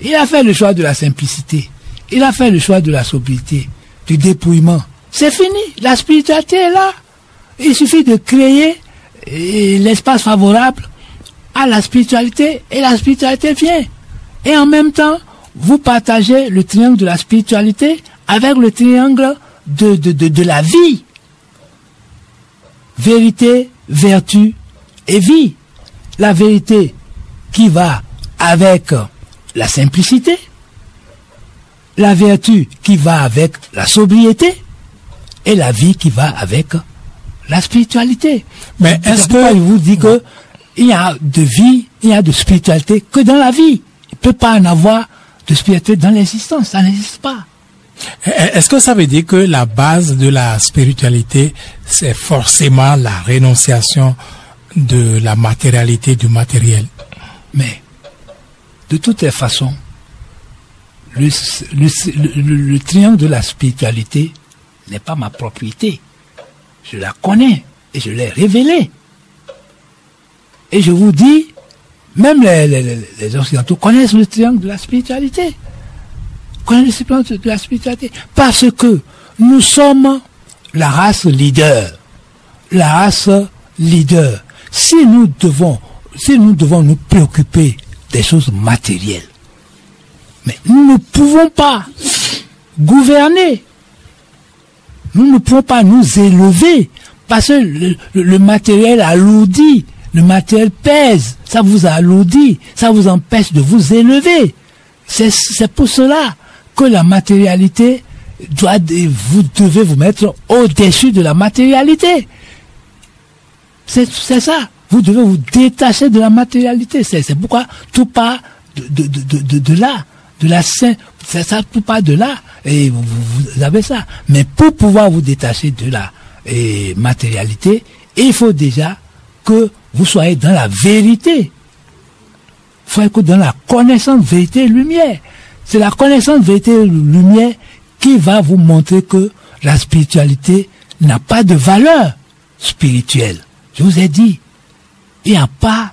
il a fait le choix de la simplicité. Il a fait le choix de la sobriété, du dépouillement. C'est fini. La spiritualité est là. Il suffit de créer l'espace favorable à la spiritualité et la spiritualité vient. Et en même temps, vous partagez le triangle de la spiritualité avec le triangle de la vie. Vérité, vertu et vie. La vérité qui va avec la simplicité, la vertu qui va avec la sobriété et la vie qui va avec la spiritualité. Mais est-ce que je vous dis que il y a de vie, il y a de spiritualité que dans la vie. Il ne peut pas en avoir de spiritualité dans l'existence, ça n'existe pas. Est-ce que ça veut dire que la base de la spiritualité, c'est forcément la rénonciation de la matérialité, du matériel? Mais de toutes les façons, le triangle de la spiritualité n'est pas ma propriété. Je la connais et je l'ai révélée. Et je vous dis, même les Occidentaux connaissent le triangle de la spiritualité. Connaissent le triangle de la spiritualité. Parce que nous sommes la race leader. La race leader. Si nous devons nous préoccuper des choses matérielles, mais nous ne pouvons pas gouverner. Nous ne pouvons pas nous élever parce que le matériel alourdit, le matériel pèse, ça vous alourdit, ça vous empêche de vous élever. C'est pour cela que la matérialité vous devez vous mettre au-dessus de la matérialité. C'est ça. Vous devez vous détacher de la matérialité. C'est pourquoi tout part de là. De la sainte, c'est ça, tout part de là, et vous avez ça. Mais pour pouvoir vous détacher de la matérialité, il faut déjà que vous soyez dans la vérité. Il faut que dans la connaissance, vérité et lumière. C'est la connaissance, vérité et lumière qui va vous montrer que la spiritualité n'a pas de valeur spirituelle. Je vous ai dit, il n'y a pas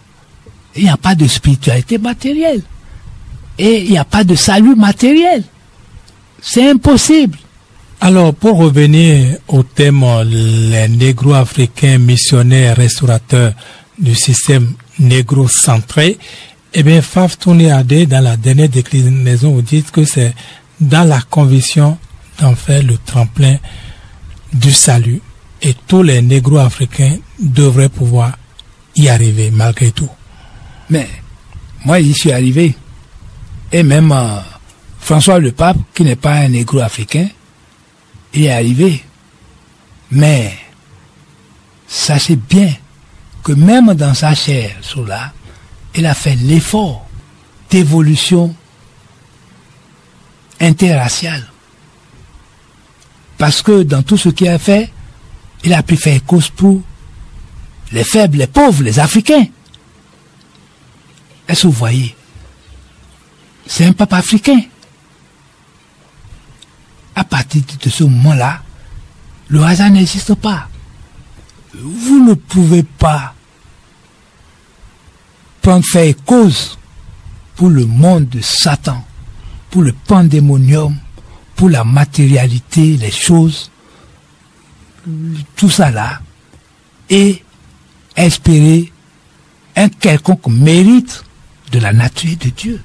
de spiritualité matérielle. Et il n'y a pas de salut matériel. C'est impossible. Alors, pour revenir au thème, les négro-africains missionnaires restaurateurs du système négro-centré, eh bien, Faftonde Adé, dans la dernière déclinaison, vous dites que c'est dans la conviction d'en faire le tremplin du salut. Et tous les négro-africains devraient pouvoir y arriver, malgré tout. Mais Moi, j'y suis arrivé. Et même François le Pape, qui n'est pas un négro-africain, il est arrivé. Mais sachez bien que même dans sa chair, Sola, il a fait l'effort d'évolution interraciale. Parce que dans tout ce qu'il a fait, il a pu faire cause pour les faibles, les pauvres, les Africains. Est-ce que vous voyez? C'est un pape africain. À partir de ce moment-là, le hasard n'existe pas. Vous ne pouvez pas prendre faire cause pour le monde de Satan, pour le pandémonium, pour la matérialité, les choses, tout ça là, et espérer un quelconque mérite de la nature de Dieu.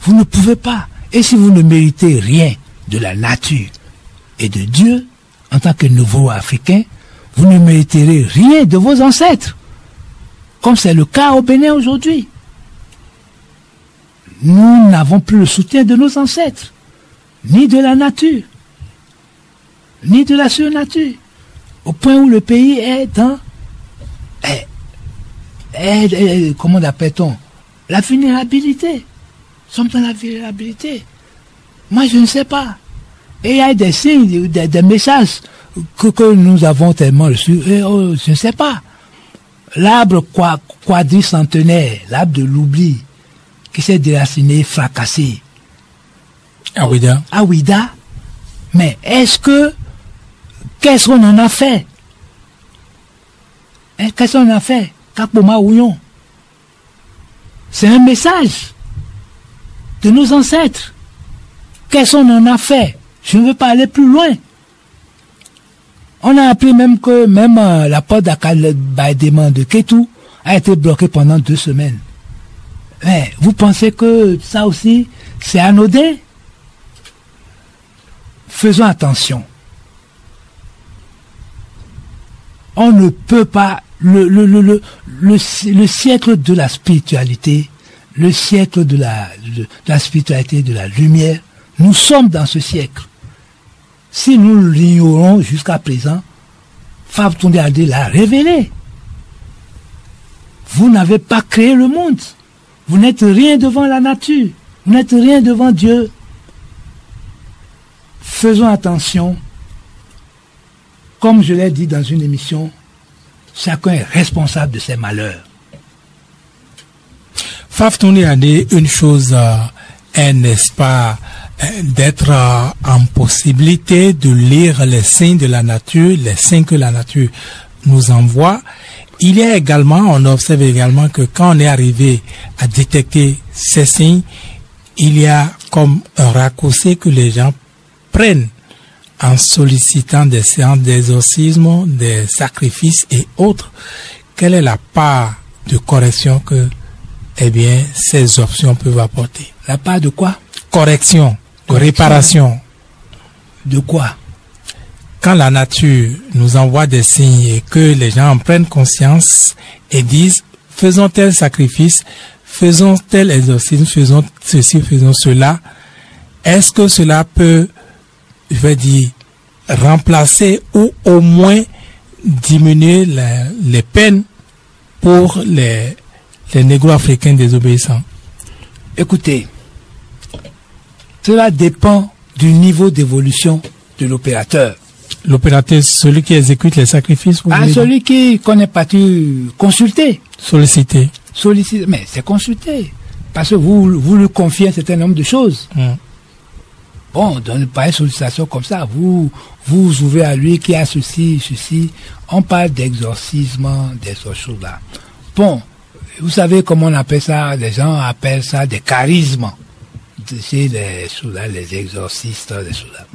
Vous ne pouvez pas. Et si vous ne méritez rien de la nature et de Dieu, en tant que nouveau africain, vous ne mériterez rien de vos ancêtres, comme c'est le cas au Bénin aujourd'hui. Nous n'avons plus le soutien de nos ancêtres, ni de la nature, ni de la surnature, au point où le pays est dans, comment l'appelle-t-on, la vulnérabilité. Nous sommes dans la vulnérabilité. Moi, je ne sais pas. Et il y a des signes, des messages que nous avons tellement reçus. Je ne sais pas. L'arbre quadricentenaire, l'arbre de l'oubli, qui s'est déraciné, fracassé. À Ouida. Mais qu'est-ce qu'on en a fait? Qu'est-ce qu'on en a fait? Kakpoma Ouyon. C'est un message de nos ancêtres. Qu'est-ce qu'on en a fait? Je ne veux pas aller plus loin. On a appris même que la porte d'Akal-Baïdéman de Kétou a été bloquée pendant 2 semaines. Mais vous pensez que ça aussi, c'est anodin? Faisons attention. On ne peut pas... Le siècle de la spiritualité, le siècle de la spiritualité, de la lumière, nous sommes dans ce siècle. Si nous l'ignorons jusqu'à présent, Fab Toundé Adé l'a révélé. Vous n'avez pas créé le monde. Vous n'êtes rien devant la nature. Vous n'êtes rien devant Dieu. Faisons attention. Comme je l'ai dit dans une émission, chacun est responsable de ses malheurs. Fab Toundé Adé, une chose est, n'est-ce pas, d'être en possibilité de lire les signes de la nature, les signes que la nature nous envoie. Il y a également, on observe également que quand on est arrivé à détecter ces signes, il y a comme un raccourci que les gens prennent en sollicitant des séances d'exorcisme, des sacrifices et autres. Quelle est la part de correction que, ces options peuvent apporter? La part de quoi? Correction, de réparation. De quoi? Quand la nature nous envoie des signes et que les gens en prennent conscience et disent, faisons tel sacrifice, faisons tel exorcisme, faisons ceci, faisons cela, est-ce que cela peut, remplacer ou au moins diminuer les peines pour les négro-africains désobéissants? Écoutez, cela dépend du niveau d'évolution de l'opérateur. L'opérateur, celui qui exécute les sacrifices? Celui qu'on n'est pas consulté. Sollicité. Mais c'est consulté. Parce que vous lui confiez un certain nombre de choses. Bon, dans pas une sollicitation comme ça, vous ouvrez à lui qui a ceci. On parle d'exorcisme, des choses là. Bon, vous savez comment on appelle ça? Les gens appellent ça des charismes. C'est les exorcistes, les choses là.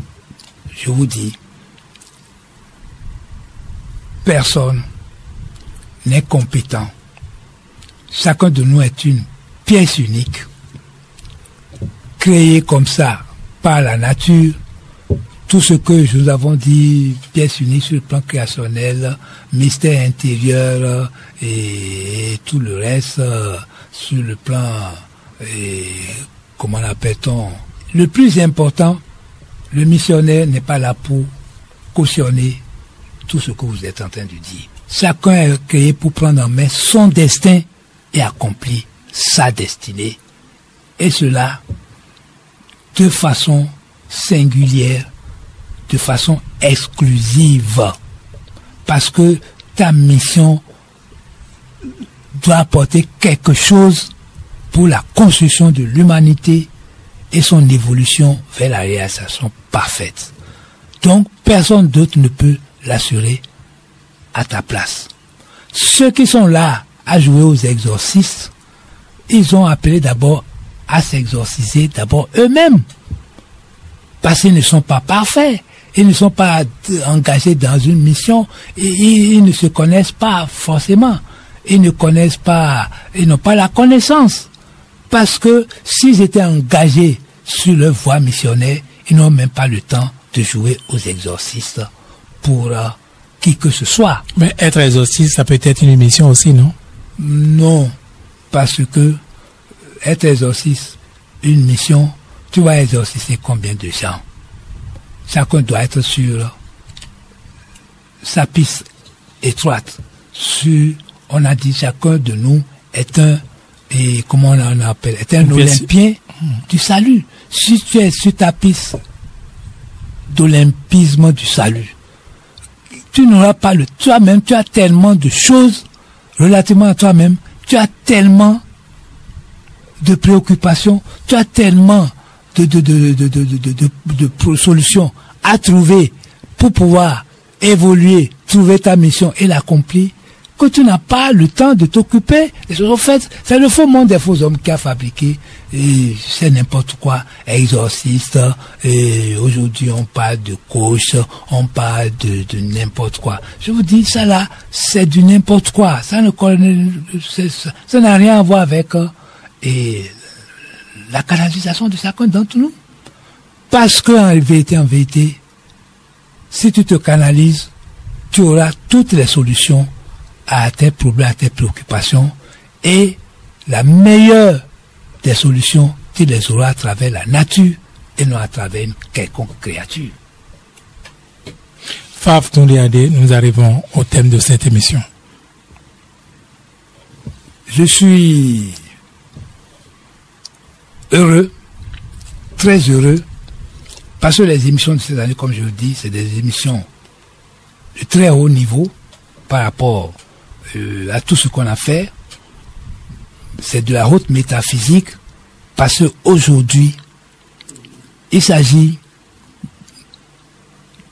Je vous dis, personne n'est compétent. Chacun de nous est une pièce unique, créée comme ça par la nature tout ce que nous avons dit, pièce unique sur le plan créationnel, mystère intérieur et tout le reste sur le plan, comment l'appelle-t-on? Le plus important, le missionnaire n'est pas là pour cautionner tout ce que vous êtes en train de dire. Chacun est créé pour prendre en main son destin et accomplir sa destinée. Et cela de façon singulière, de façon exclusive. Parce que ta mission doit apporter quelque chose pour la construction de l'humanité et son évolution vers la réalisation parfaite. Donc, personne d'autre ne peut l'assurer à ta place. Ceux qui sont là à jouer aux exorcistes, ils ont appelé d'abord à s'exorciser d'abord eux-mêmes. Parce qu'ils ne sont pas parfaits. Ils ne sont pas engagés dans une mission. Ils ne se connaissent pas forcément. Ils ne connaissent pas, ils n'ont pas la connaissance. Parce que s'ils étaient engagés sur leur voie missionnaire, ils n'ont même pas le temps de jouer aux exorcistes pour qui que ce soit. Mais être exorciste, ça peut être une mission aussi, non? Non, parce que être exorciste, une mission, tu vas exorciser combien de gens? Chacun doit être sur sa piste étroite. On a dit chacun de nous est un, et comment on en appelle, est un olympien du salut. Si tu es sur ta piste d'olympisme du salut, tu n'auras pas toi-même, tu as tellement de choses relativement à toi-même, tu as tellement de préoccupations, tu as tellement de solutions à trouver pour pouvoir évoluer, trouver ta mission et l'accomplir, que tu n'as pas le temps de t'occuper. En fait, c'est le faux monde des faux hommes qui a fabriqué, et c'est n'importe quoi, exorciste, et aujourd'hui on parle de coach, on parle de n'importe quoi. Je vous dis, ça là, c'est du n'importe quoi. Ça n'a rien à voir avec la canalisation de chacun d'entre nous. Parce que en vérité, si tu te canalises, tu auras toutes les solutions à tes problèmes, à tes préoccupations, et la meilleure des solutions, tu les auras à travers la nature et non à travers une quelconque créature. Faf Tondiade, nous arrivons au thème de cette émission. Je suis heureux, très heureux, parce que les émissions de cette année, comme je vous dis, c'est des émissions de très haut niveau par rapport à tout ce qu'on a fait. C'est de la haute métaphysique, parce qu'aujourd'hui, il s'agit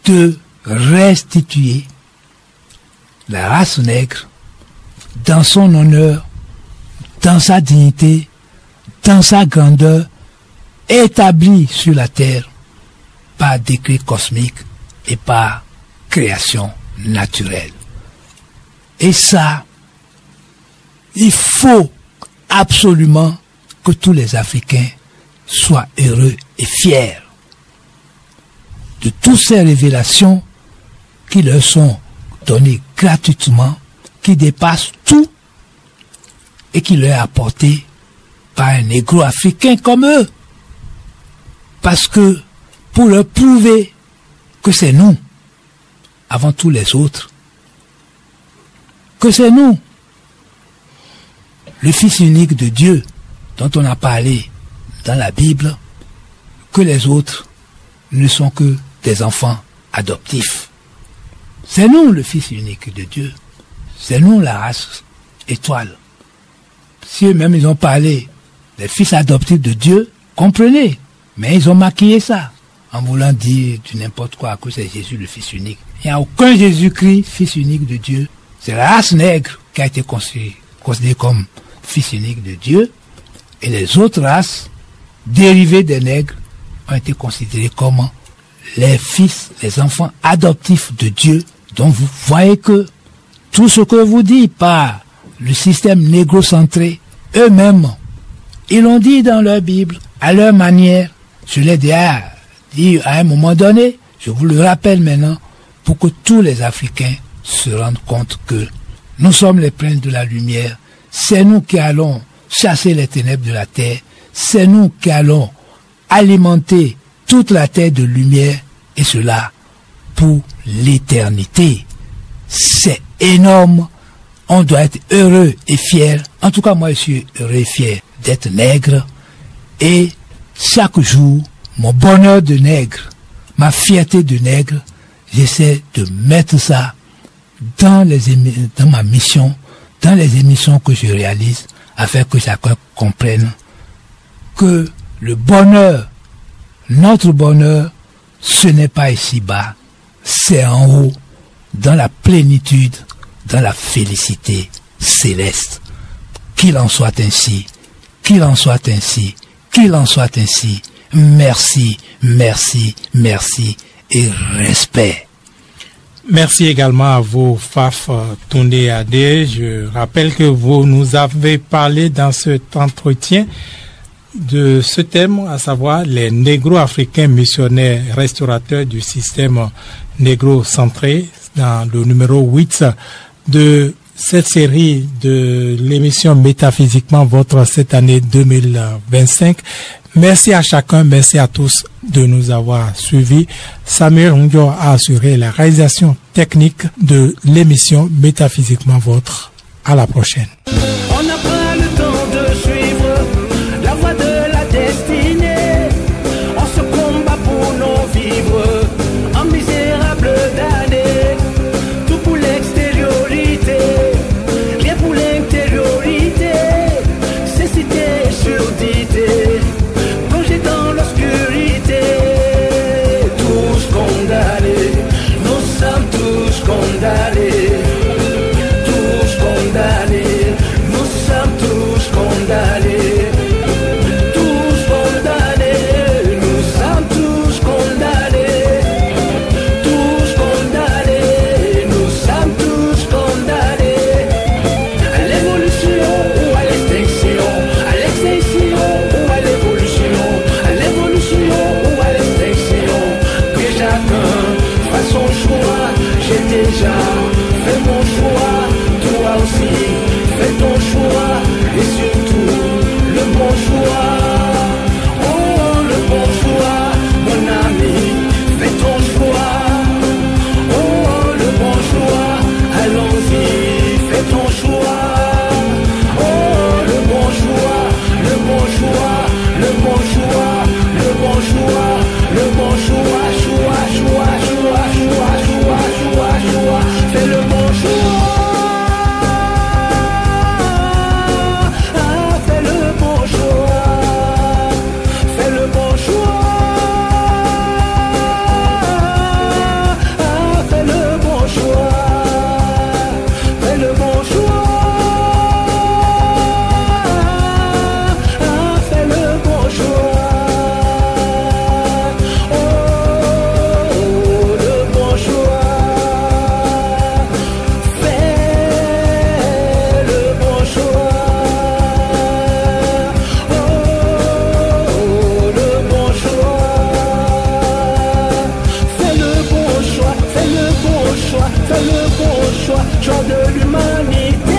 de restituer la race nègre dans son honneur, dans sa dignité, dans sa grandeur, établie sur la terre par décret cosmique et par création naturelle. Et ça, il faut absolument que tous les Africains soient heureux et fiers de toutes ces révélations qui leur sont données gratuitement, qui dépassent tout et qui leur est apporté par un négro africain comme eux. Parce que pour leur prouver que c'est nous, avant tous les autres, que c'est nous, le Fils unique de Dieu, dont on a parlé dans la Bible, que les autres ne sont que des enfants adoptifs. C'est nous le Fils unique de Dieu. C'est nous la race étoile. Si eux-mêmes ils ont parlé des fils adoptifs de Dieu, comprenez. Mais ils ont maquillé ça en voulant dire du n'importe quoi que c'est Jésus le Fils unique. Il n'y a aucun Jésus-Christ, Fils unique de Dieu. C'est la race nègre qui a été considérée comme Fils unique de Dieu. Et les autres races dérivées des nègres ont été considérées comme les fils, les enfants adoptifs de Dieu. Donc vous voyez que tout ce que vous dites par le système négrocentré, eux-mêmes, ils l'ont dit dans leur Bible, à leur manière. Je l'ai déjà dit à un moment donné, Je vous le rappelle maintenant pour que tous les Africains se rendent compte que nous sommes les princes de la lumière. C'est nous qui allons chasser les ténèbres de la terre. C'est nous qui allons alimenter toute la terre de lumière, et cela pour l'éternité. C'est énorme. On doit être heureux et fier. En tout cas, moi, je suis heureux et fier d'être nègre. Et chaque jour, mon bonheur de nègre, ma fierté de nègre, j'essaie de mettre ça dans ma mission, dans les émissions que je réalise, afin que chacun comprenne que le bonheur, notre bonheur, ce n'est pas ici-bas, c'est en haut, dans la plénitude, dans la félicité céleste. Qu'il en soit ainsi, qu'il en soit ainsi, qu'il en soit ainsi. Merci, merci, merci et respect. Merci également à vous, Faf Toundé Adé. Je rappelle que vous nous avez parlé dans cet entretien de ce thème, à savoir les négro-africains missionnaires restaurateurs du système négro-centré, dans le numéro 8 de cette série de l'émission Métaphysiquement Votre cette année 2025. Merci à chacun, merci à tous de nous avoir suivis. Samir Ndio a assuré la réalisation technique de l'émission Métaphysiquement Votre. À la prochaine. On n'a pas le temps de suivre la voie de la destinée. On se combat pour nos vivres en misérable damnés. Tout pour l'extériorité, rien pour l'intériorité. Cécité, surdité, plongé dans l'obscurité. Tous condamnés, nous sommes tous condamnés. Nous sommes tous condamnés, tous condamnés, nous sommes tous condamnés, tous condamnés, nous sommes tous condamnés à l'évolution ou à l'extinction, à l'extinction ou à l'évolution, à l'évolution ou à l'extinction. Que chacun fasse son choix, j'ai déjà fait mon choix, toi aussi. Fais ton choix et surtout le bon choix. Oh, le bon choix, mon ami, fais ton choix. Oh, le bon choix, allons-y, fais ton choix. Oh, le bon choix, le bon choix, le bon choix, le bon choix, le bon choix, choix, choix, choix, choix, choix, choix, choix, fais le bon choix. Fais le bon choix de l'humanité.